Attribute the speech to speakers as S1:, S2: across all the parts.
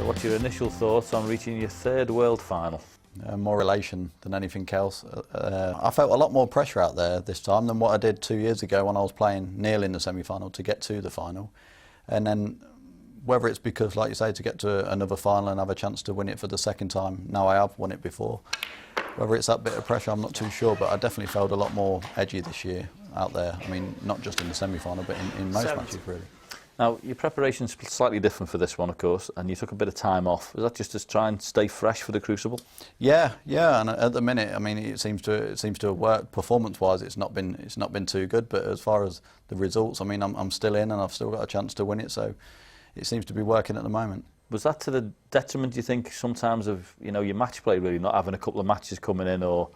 S1: what's your initial thoughts on reaching your third World Final?
S2: More elation than anything else. I felt a lot more pressure out there this time than what I did 2 years ago when I was playing nearly in the semi-final to get to the final. And then whether it's because, like you say, to get to another final and have a chance to win it for the second time, now I have won it before, whether it's that bit of pressure, I'm not too sure, but I definitely felt a lot more edgy this year out there. I mean, not just in the semi-final, but in most matches, really.
S1: Now, your preparation's slightly different for this one, of course, and you took a bit of time off. Was that just to try and stay fresh for the Crucible?
S2: Yeah, and at the minute, I mean, it seems to have worked. Performance-wise, it's not been too good, but as far as the results, I mean, I'm still in, and I've still got a chance to win it, so it seems to be working at the moment.
S1: Was that to the detriment, do you think, sometimes of your match play, really, not having a couple of matches coming in, or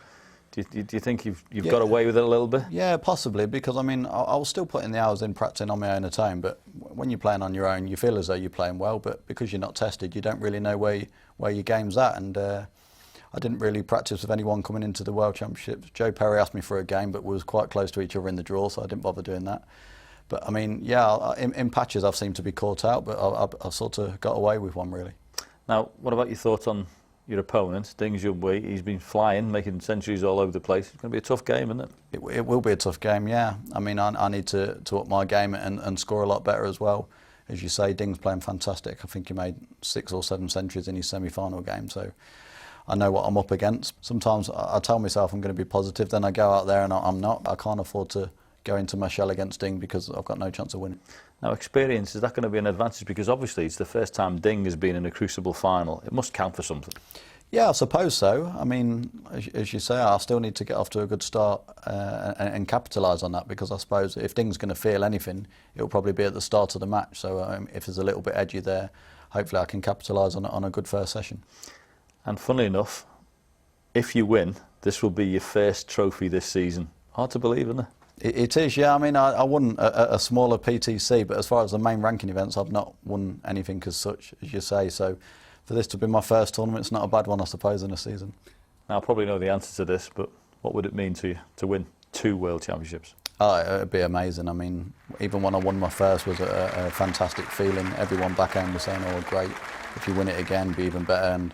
S1: do you think you've got away with it a little bit?
S2: Yeah, possibly, because I mean, I was still putting the hours in practicing on my own at home, but when you're playing on your own, you feel as though you're playing well, but because you're not tested, you don't really know where your game's at, and I didn't really practice with anyone coming into the World Championships. Joe Perry asked me for a game, but we was quite close to each other in the draw, so I didn't bother doing that. But I mean, yeah, in patches I've seemed to be caught out, but I've sort of got away with one, really.
S1: Now, what about your thoughts on your opponent, Ding Junhui? He's been flying, making centuries all over the place. It's going to be a tough game, isn't it?
S2: It will be a tough game, yeah. I mean, I need to up my game and score a lot better as well. As you say, Ding's playing fantastic. I think he made 6 or 7 centuries in his semi-final game, so I know what I'm up against. Sometimes I tell myself I'm going to be positive, then I go out there and I'm not. I can't afford to go into my shell against Ding because I've got no chance of winning. Now,
S1: experience, is that going to be an advantage? Because obviously it's the first time Ding has been in a Crucible final. It must count for something.
S2: Yeah, I suppose so. I mean, as you say, I still need to get off to a good start and capitalise on that, because I suppose if Ding's going to feel anything, it'll probably be at the start of the match. So if there's a little bit edgy there, hopefully I can capitalise on a good first session.
S1: And funnily enough, if you win, this will be your first trophy this season. Hard to believe, isn't it?
S2: It is, yeah. I mean, I won a smaller PTC, but as far as the main ranking events, I've not won anything as such, as you say. So for this to be my first tournament, it's not a bad one, I suppose, in a season.
S1: Now, I probably know the answer to this, but what would it mean to you to win 2 World Championships?
S2: Oh, it'd be amazing. I mean, even when I won my first, was a fantastic feeling. Everyone back home was saying, oh, great, if you win it again, it'd be even better. And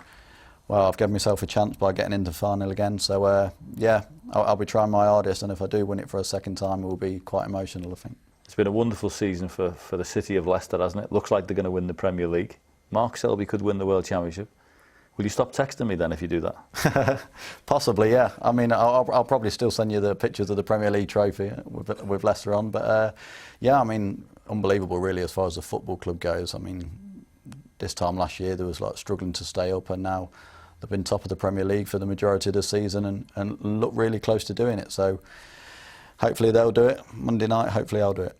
S2: well, I've given myself a chance by getting into the final again. So, yeah, I'll be trying my hardest, and if I do win it for a second time, it will be quite emotional, I think. It's
S1: been a wonderful season for the city of Leicester, hasn't it? Looks like they're going to win the Premier League. Mark Selby could win the World Championship. Will you stop texting me then if you do that?
S2: Possibly, yeah. I mean, I'll probably still send you the pictures of the Premier League trophy with Leicester on. But, yeah, I mean, unbelievable, really, as far as the football club goes. I mean, this time last year, there was like struggling to stay up, and now they've been top of the Premier League for the majority of the season and look really close to doing it. So hopefully they'll do it Monday night. Hopefully I'll do it.